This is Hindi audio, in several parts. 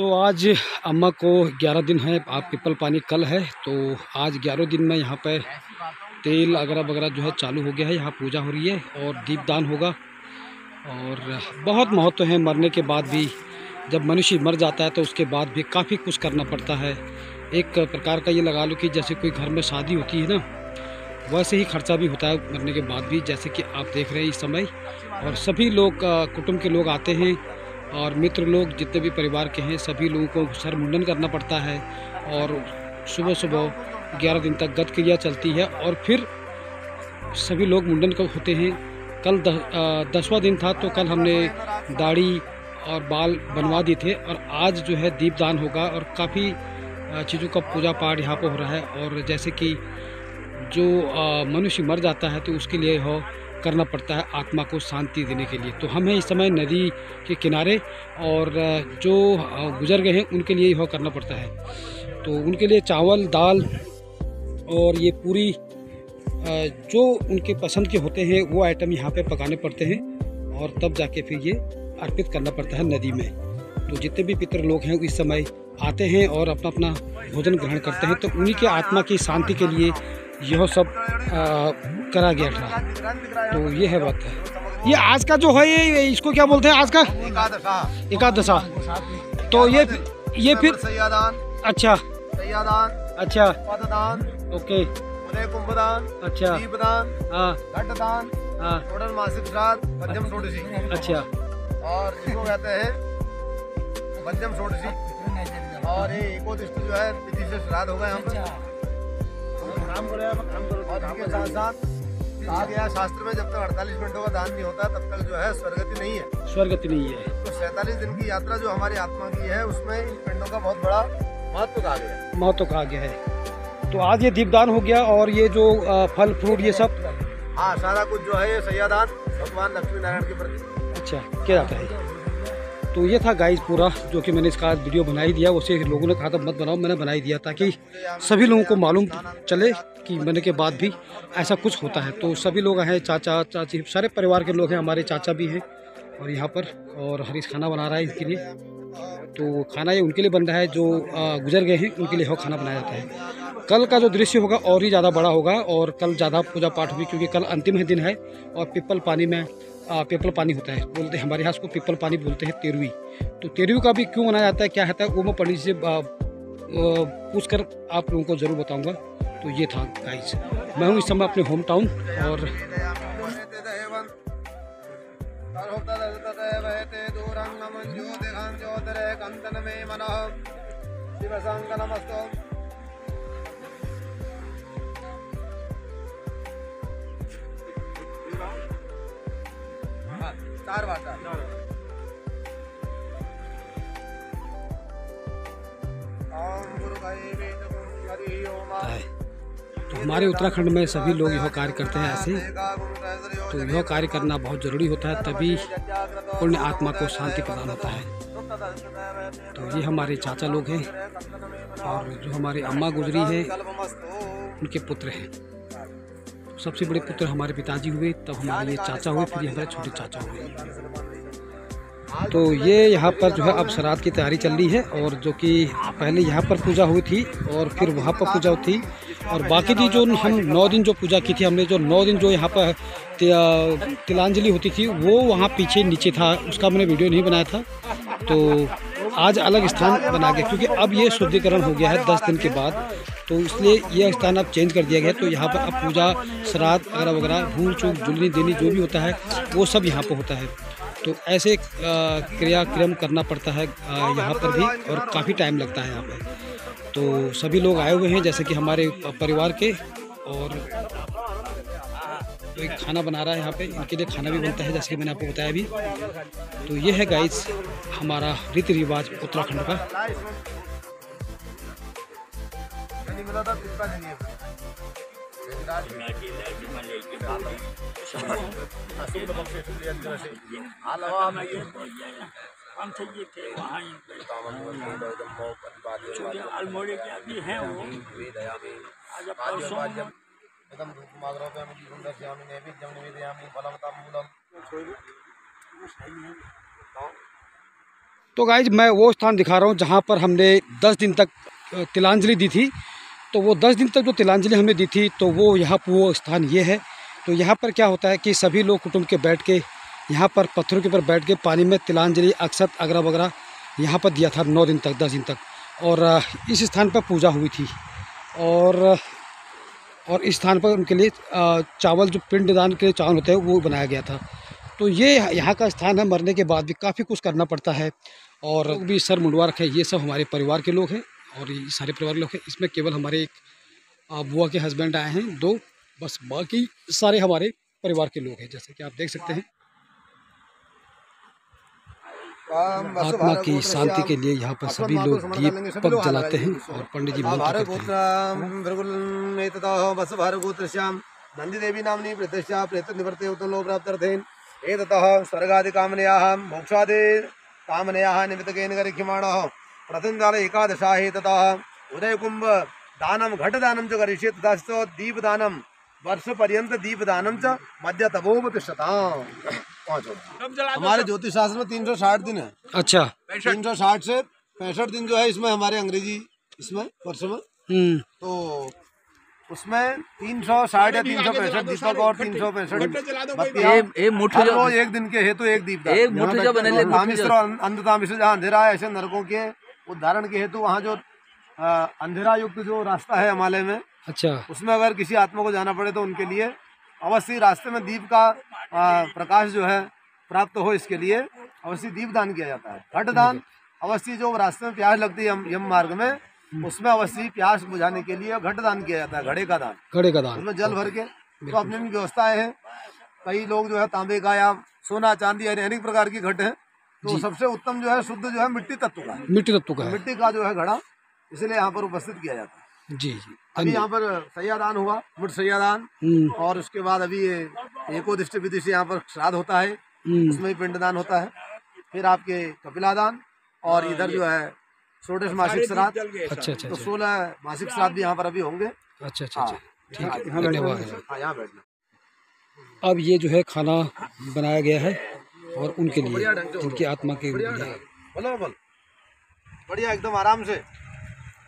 तो आज अम्मा को 11 दिन है, आप पीपल पानी कल है, तो आज 11 दिन में यहाँ पर तेल वगैरह वगैरह जो है चालू हो गया है। यहाँ पूजा हो रही है और दीपदान होगा। और बहुत महत्व है मरने के बाद भी। जब मनुष्य मर जाता है तो उसके बाद भी काफ़ी कुछ करना पड़ता है। एक प्रकार का ये लगा लो कि जैसे कोई घर में शादी होती है ना, वैसे ही खर्चा भी होता है मरने के बाद भी। जैसे कि आप देख रहे हैं इस समय, और सभी लोग कुटुंब के लोग आते हैं और मित्र लोग जितने भी परिवार के हैं सभी लोगों को सर मुंडन करना पड़ता है। और सुबह सुबह 11 दिन तक गत क्रिया चलती है और फिर सभी लोग मुंडन कब होते हैं। कल 10वां दिन था, तो कल हमने दाढ़ी और बाल बनवा दिए थे। और आज जो है दीपदान होगा और काफ़ी चीज़ों का पूजा पाठ यहाँ पर हो रहा है। और जैसे कि जो मनुष्य मर जाता है तो उसके लिए हो करना पड़ता है आत्मा को शांति देने के लिए। तो हम हैं इस समय नदी के किनारे, और जो गुजर गए हैं उनके लिए हो करना पड़ता है। तो उनके लिए चावल दाल और ये पूरी जो उनके पसंद के होते हैं वो आइटम यहाँ पे पकाने पड़ते हैं, और तब जाके फिर ये अर्पित करना पड़ता है नदी में। तो जितने भी पितर लोग हैं इस समय आते हैं और अपना अपना भोजन ग्रहण करते हैं। तो उन्हीं के आत्मा की शांति के लिए यह सब करा गया था। तो ये है बात है। ये आज का जो है ये इसको क्या बोलते हैं आज का? एकादशा। तो ये फिर अच्छा अच्छा ओके कुंभदान, अच्छा दीपदान, हाँ घटदान, हाँ टोटल मासिक श्राद्ध, पंचम षोडशी। अच्छा। और इसको कहते हैं पंचम षोडशी। और ये एकोदशी जो है तिथि से श्राद्ध हो गए हम। और इसके साथ साथ कहा गया शास्त्र में जब तक 48 मिनटों का दान नहीं होता तब तक जो है स्वर्गति नहीं है। स्वर्गति नहीं है। तो 47 दिन की यात्रा जो हमारी आत्मा की है उसमें इन पिंडों का बहुत बड़ा महत्व कहा गया है। महत्व कहा गया है। तो आज ये दीपदान हो गया और ये जो फल फ्रूट ये सब, हाँ सारा कुछ जो है ये सैयादान भगवान लक्ष्मी नारायण के प्रति अच्छा किया जाता है। तो ये था गाइस पूरा जो कि मैंने इसका वीडियो बना ही दिया। उसे लोगों ने कहा था मत बनाओ, मैंने बना ही दिया ताकि सभी लोगों को मालूम चले कि मरने के बाद भी ऐसा कुछ होता है। तो सभी लोग हैं, चाचा चाची सारे परिवार के लोग हैं, हमारे चाचा भी हैं और यहाँ पर। और हरीश खाना बना रहा है इनके लिए। तो खाना ये उनके लिए बन रहा है जो गुजर गए हैं, उनके लिए हो खाना बनाया जाता है। कल का जो दृश्य होगा और ही ज़्यादा बड़ा होगा और कल ज़्यादा पूजा पाठ होगी, क्योंकि कल अंतिम दिन है। और पीपल पानी में पीपल पानी होता है, बोलते हैं हमारे यहाँ उसको पीपल पानी बोलते हैं, तेरवी। तो तेरवी का भी क्यों मनाया जाता है, क्या होता है, वो मैं पंडित से पूछ कर आप लोगों को ज़रूर बताऊँगा। तो ये था गाइस, मैं हूँ इस समय अपने होम टाउन। और तो हमारे उत्तराखंड में सभी लोग यह कार्य करते हैं ऐसे। तो यह कार्य करना बहुत ज़रूरी होता है, तभी पुण्य आत्मा को शांति प्रदान होता है। तो ये हमारे चाचा लोग हैं, और जो हमारी अम्मा गुजरी है उनके पुत्र हैं। सबसे बड़े पुत्र हमारे पिताजी हुए, तब हमारे लिए चाचा हुए, फिर हमारे छोटे चाचा हुए। तो ये यहाँ पर जो है अब श्राद्ध की तैयारी चल रही है। और जो कि पहले यहाँ पर पूजा हुई थी और फिर वहाँ पर पूजा हुई थी। और बाकी थी जो हम 9 दिन जो पूजा की थी हमने, जो 9 दिन जो यहाँ पर तिलांजलि होती थी वो वहाँ पीछे नीचे था, उसका मैंने वीडियो नहीं बनाया था। तो आज अलग स्थान बना गया, क्योंकि अब ये शुद्धिकरण हो गया है 10 दिन के बाद। तो इसलिए यह स्थान अब चेंज कर दिया गया। तो यहाँ पर अब पूजा श्राद्ध वगैरह वगैरह भूल चूक जुलनी देनी जो भी होता है वो सब यहाँ पर होता है। तो ऐसे क्रियाक्रम करना पड़ता है यहाँ पर भी, और काफ़ी टाइम लगता है यहाँ पे। तो सभी लोग आए हुए हैं जैसे कि हमारे परिवार के। और तो एक खाना बना रहा है यहाँ पे, इनके लिए खाना भी बनता है जैसे कि मैंने आपको बताया अभी। तो ये है गाइस हमारा रीति रिवाज उत्तराखंड का। तो गाइज मैं वो स्थान दिखा रहा हूँ जहाँ पर हमने 10 दिन तक तिलांजलि दी थी। तो वो 10 दिन तक जो तिलांजलि हमने दी थी तो वो यहाँ वो स्थान ये है। तो यहाँ पर क्या होता है कि सभी लोग कुटुंब के बैठ के यहाँ पर पत्थरों के ऊपर बैठ के पानी में तिलांजलि अक्षत अगरा वगैरह यहाँ पर दिया था 9 दिन तक 10 दिन तक। और इस स्थान पर पूजा हुई थी और इस स्थान पर उनके लिए चावल जो पिंडदान के चावल होते हैं वो बनाया गया था। तो ये यहाँ का स्थान है। मरने के बाद भी काफ़ी कुछ करना पड़ता है और भी सर मुंडवा रखे। ये सब हमारे परिवार के लोग हैं और ये सारे परिवार के लोग हैं। इसमें केवल हमारे एक बुआ के हस्बैंड आए हैं 2, बस बाकी सारे हमारे परिवार के लोग हैं। जैसे कि आप देख सकते हैं आत्मा की शांति के लिए यहाँ पर सभी लोग दीपक जलाते हैं और पंडित जी मंत्र करते हैं। नंदी देवी नामनी प्रतिष्ठा प्रेत निवर्ते उतलो प्राप्त्यर्थेन एततः स्वर्गादि कामनयाः मोक्षादि कामनयाः निमित्तकेन करिष्यमाणः प्रतिदान एकादशा ततः उदयकुंभ दानम घटदानम च करिष्ये तथा दीपदानम वर्ष पर्यंत दीपदानम च मध्य तपोपतिष्ठताम्। हमारे ज्योतिष शास्त्र में 360 दिन है। अच्छा 360 से 65 दिन जो है इसमें हमारे अंग्रेजी इसमें वर्ष में तो उसमें 360 या 365 दीपक और 365 एक दिन के हेतु एक दीप अंधता जहाँ अंधेरा है ऐसे नरकों के उद्धारण के हेतु वहाँ जो अंधेरा युक्त जो रास्ता है हिमालय में, अच्छा उसमें अगर किसी आत्मा को जाना पड़े तो उनके लिए अवश्य रास्ते में दीप का प्रकाश जो है प्राप्त हो, इसके लिए अवश्य दीप दान किया जाता है। घट दान अवश्य जो रास्ते में प्यास लगती है यम मार्ग में उसमें अवश्य प्यास बुझाने के लिए घट दान किया जाता है। घड़े का दान उसमें जल भर के तो अपनी अपनी व्यवस्थाएं हैं। कई लोग जो है तांबे का या सोना चांदी अनेक प्रकार की घट है। तो सबसे उत्तम जो है शुद्ध जो है मिट्टी तत्व का है। मिट्टी का जो है घड़ा इसलिए यहाँ पर उपस्थित किया जाता है। जी अभी यहाँ पर सैयादान हुआ, मुठ सैयादान, और उसके बाद अभी एकोदिष्ट विधि से यहाँ पर श्राद्ध होता है, उसमें ही पिंडदान होता है। फिर आपके कपिलादान और इधर जो है 16 मासिक श्राद्ध। अच्छा तो 16 मासिक श्राद्ध भी यहाँ पर अभी होंगे। अच्छा ठीक है, धन्यवाद। यहाँ बैठना। अब ये जो है खाना बनाया गया है और उनके लिए उनकी आत्मा के लिए बढ़िया एकदम आराम से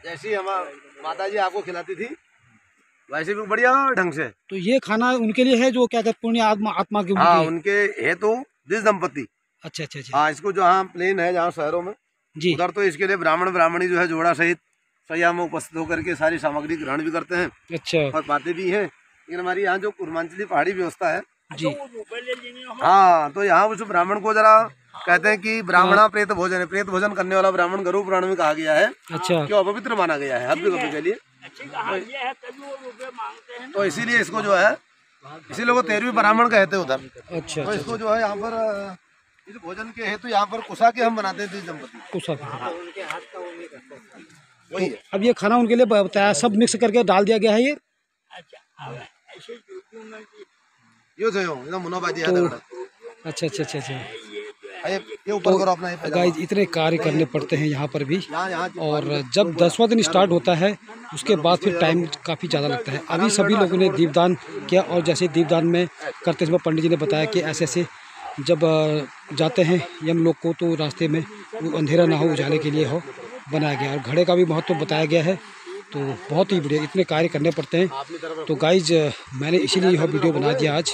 जैसी हमारी माता जी आपको खिलाती थी वैसे भी बढ़िया ढंग से। तो ये खाना उनके लिए है जो क्या कहते पुण्य आत्मा के उनके हेतु जिस दंपति। अच्छा हाँ, इसको जहाँ प्लेन है जहाँ शहरों में जी उधर तो इसके लिए ब्राह्मणी जो है जोड़ा सहित सैया में उपस्थित होकर के सारी सामग्री ग्रहण भी करते हैं। अच्छा और पाते भी है। लेकिन हमारी यहाँ जो पूर्वांचली पहाड़ी व्यवस्था है जी, हाँ, तो यहाँ उस ब्राह्मण को जरा कहते हैं कि ब्राह्मणा प्रेत भोजन है। प्रेत भोजन करने वाला ब्राह्मण गरुड़ पुराण में कहा गया है। अच्छा क्यों अपवित्र माना गया है हद के लिए। तो इसीलिए इसको जो है इसीलिए वो 13वीं ब्राह्मण कहते हैं उधर। अच्छा तो इसको जो है यहाँ पर इस भोजन के हेतु यहाँ पर कुसा के हम बनाते थे दंपति कुसा। वही है। अब ये खाना उनके लिए बताया सब मिक्स करके डाल दिया गया है। ये अच्छा ये ऊपर करो अपना। गाइस इतने कार्य करने पड़ते हैं यहाँ पर भी। और जब 10वां दिन स्टार्ट होता है उसके बाद फिर टाइम काफ़ी ज़्यादा लगता है। अभी सभी लोगों ने दीपदान किया और जैसे दीपदान में करते समय पंडित जी ने बताया कि ऐसे जब जाते हैं यम लोग को तो रास्ते में अंधेरा ना हो उजाले के लिए हो बनाया गया। और घड़े का भी महत्व बताया गया है। तो बहुत ही बढ़िया इतने कार्य करने पड़ते हैं। तो गाइज मैंने इसीलिए यह वीडियो बना दिया आज।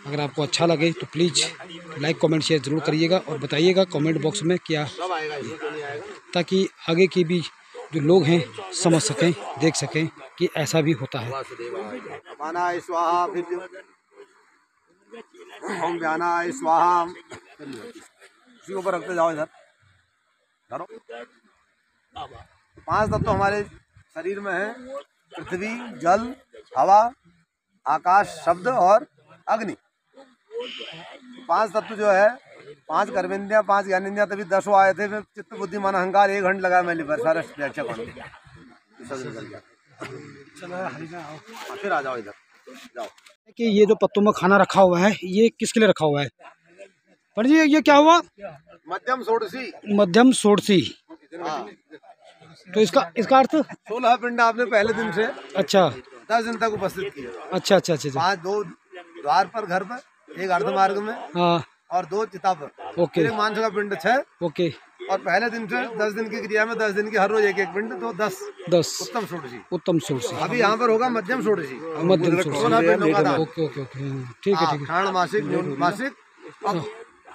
अगर आपको अच्छा लगे तो प्लीज़ लाइक कमेंट शेयर ज़रूर करिएगा और बताइएगा कमेंट बॉक्स में क्या, ताकि आगे की भी जो लोग हैं समझ सकें देख सकें कि ऐसा भी होता है। ओम व्यानाय स्वाहा इसी ऊपर रखते जाओ इधर। 5 तत्व हमारे शरीर में है। पृथ्वी, जल, हवा, आकाश, शब्द और अग्नि। 5 तत्व जो है 5 कर्मेंद्रियां 5 ज्ञानेंद्रियां तभी 10 आए थे। फिर चित्त बुद्धि मन अहंकार 1 घंटा लगा मैंने सारा व्याख्या करने। फिर आ जाओ इधर जाओ। कि ये जो पत्तों में खाना रखा हुआ है ये किसके लिए रखा हुआ है पंडित जी? ये क्या हुआ? मध्यम षोडशी। तो इसका अर्थ 16 पिंड आपने पहले दिन से अच्छा 10 दिन तक उपस्थित किया। अच्छा 5 2 द्वार पर घर पर, 1 अर्ध मार्ग में, हाँ, और 2 चिता पर। ओके। मांस का पिंड 6, ओके, और पहले दिन से 10 दिन की क्रिया में 10 दिन की हर रोज एक पिंड, तो 10 उत्तम षोडशी। उत्तम षोडशी अभी यहाँ पर होगा मध्यम षोडशी, मध्यम षोडशी। 16 पिंडों का दान। ओके ओके ओके, ठीक है ठीक है। खांड मासिक, मासिक और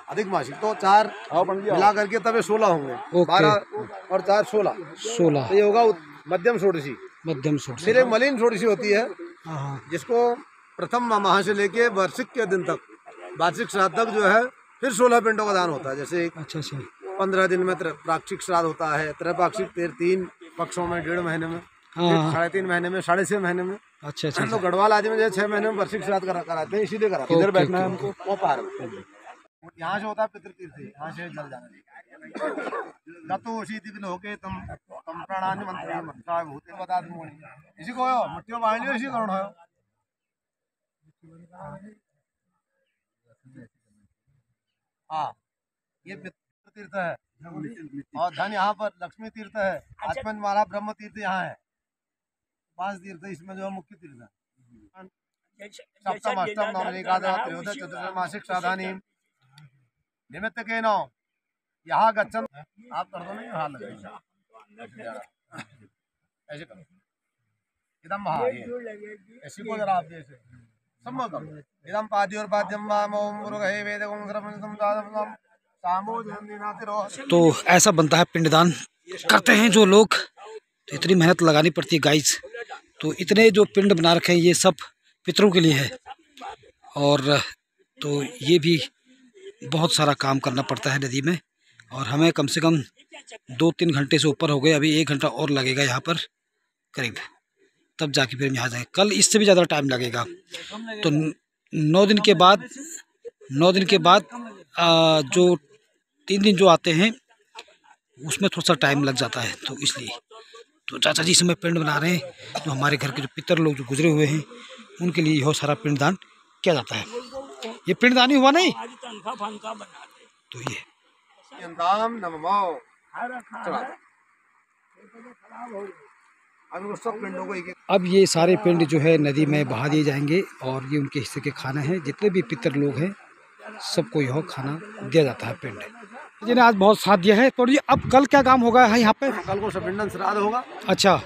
अधिक मासिक, तो 4 मिला करके तब 16 होंगे। 12 और 4 16। तो ये होगा मध्यम षोडशी। मध्यम षोडशी। फिर एक मलिन षोडशी होती है, हाँ, जिसको प्रथम माह से लेके वार्षिक के दिन तक, वार्षिक श्राद्ध तक जो है फिर 16 पिंडों का दान होता है। जैसे अच्छा अच्छा। 15 दिन में प्राक्षिक श्राद्ध होता है, त्रैपाक्षिक 3 पक्षों में 1.5 महीने में, 3.5 महीने में, 6.5 महीने में। अच्छा अच्छा। तो गढ़वाल आदि में जो 6 महीने में वार्षिक श्राद्ध कराते हैं, इसीलिए कराते हैं। इधर बैठना है हमको, वो पार यहाँ से होता है पितृतीर्थ, यहाँ से जल जाना। तो उसी दिन होके तुम प्राणानि मंत्र मनसा भूते बता दूंगा, इसी को मट्टियों बांध लियो, इसी करण हो। हाँ, ये पितृ तीर्थ है और धन यहाँ पर लक्ष्मी तीर्थ है। आचमन माला ब्रह्म तीर्थ यहाँ है, 5 तीर्थ इसमें जो मुख्य तीर्थ है। सप्तम अष्टम नवम एकादश त्रयोदश चतुर्दश मासिक साधानी निमित्त के नौ यहाँ गच्छन। आप कर दो नहीं, हाथ लगा ऐसे करो, एकदम ऐसे को जरा आप जैसे संभव करो, एकदम पादी और पाद्यम ओम मुरुगे वेदगुं सर्वं सामो जन्दिनाति रो। तो ऐसा बनता है पिंडदान करते हैं जो लोग, तो इतनी मेहनत लगानी पड़ती है गाइस। तो इतने जो पिंड बना रखे हैं ये सब पितरों के लिए है, और तो ये भी बहुत सारा काम करना पड़ता है नदी में, और हमें कम से कम 2-3 घंटे से ऊपर हो गए। अभी 1 घंटा और लगेगा यहाँ पर करीब, तब जाके फिर हम यहाँ जाएंगे। कल इससे भी ज़्यादा टाइम लगेगा। तो 9 दिन के बाद जो 3 दिन जो आते हैं उसमें थोड़ा सा टाइम लग जाता है। तो इसलिए तो चाचा जी समय पिंड बना रहे हैं, जो हमारे घर के जो पितर लोग जो गुजरे हुए हैं उनके लिए यह सारा पिंडदान किया जाता है। ये पिंडदान ही हुआ नहीं, तो ये अब ये सारे पिंड जो है नदी में बहा दिए जाएंगे, और ये उनके हिस्से के खाना है। जितने भी पितर लोग हैं सबको यह खाना दिया जाता है। पिंड जिन्हें आज बहुत साथ दिया है। तो ये अब कल क्या काम होगा है यहाँ पे? कल को सपिंडन श्राद्ध होगा। अच्छा,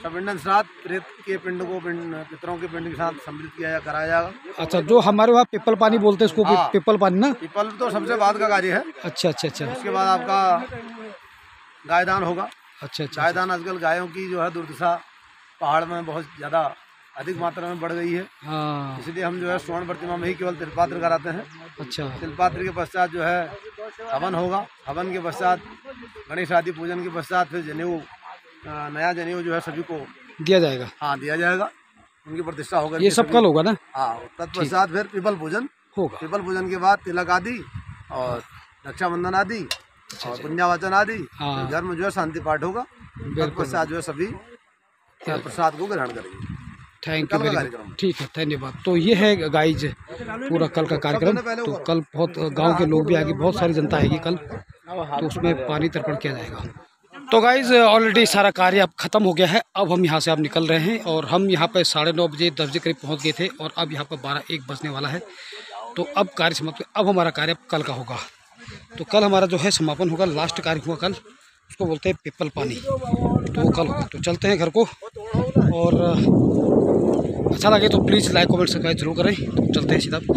सपिंडन श्राद्ध प्रेत के पिंड को पितरों के पिंड के साथ सम्मिलित किया कराया जाएगा। अच्छा, जो हमारे वहाँ पिपल पानी बोलते हैं इसको, पिपल पानी ना? पिपल तो सबसे बाद का कार्य है। अच्छा अच्छा अच्छा। उसके बाद आपका गायदान होगा। अच्छा अच्छा। गायदान आजकल गायों की जो है दुर्दशा पहाड़ में बहुत ज़्यादा अधिक मात्रा में बढ़ गई है। हाँ, इसलिए हम जो है स्वर्ण प्रतिमा में ही केवल तिलपात्र कराते हैं। अच्छा। तिलपात्र के पश्चात जो है हवन होगा। हवन के पश्चात गणेश आदि पूजन के पश्चात फिर जनेऊ, नया जनेऊ जो है सभी को दिया जाएगा। हाँ, दिया जाएगा, उनकी प्रतिष्ठा होगा। ये सब कल होगा ना? हाँ, तत्पश्चात फिर पीपल पूजन होगा। पीपल पूजन के बाद तिलक आदि और रक्षाबंधन आदि और पुण्यावाचन आदि, घर में जो है शांति पाठ होगा। तत्पश्चात जो है सभी प्रसाद को ग्रहण करेंगे। Thank you very much. ठीक है, धन्यवाद। तो ये है गाइज पूरा कल का कार्यक्रम। तो कल बहुत गांव के लोग भी आएंगे, बहुत सारी जनता आएगी कल, तो उसमें पानी तर्पण किया जाएगा। तो गाइज ऑलरेडी सारा कार्य अब ख़त्म हो गया है। अब हम यहाँ से अब निकल रहे हैं, और हम यहाँ पे 9:30 बजे 10 बजे करीब पहुँच गए थे, और अब यहाँ पर 12-1 बजने वाला है। तो अब कार्य समाप्त। अब हमारा कार्य कल का होगा। तो कल हमारा जो है समापन होगा, लास्ट कार्य हुआ कल, उसको बोलते हैं पिपल पानी। तो कल होगा। तो चलते हैं घर को, और अच्छा लगे तो प्लीज़ लाइक कमेंट सब्सक्राइब जरूर करें। तो चलते हैं सीधा घर को।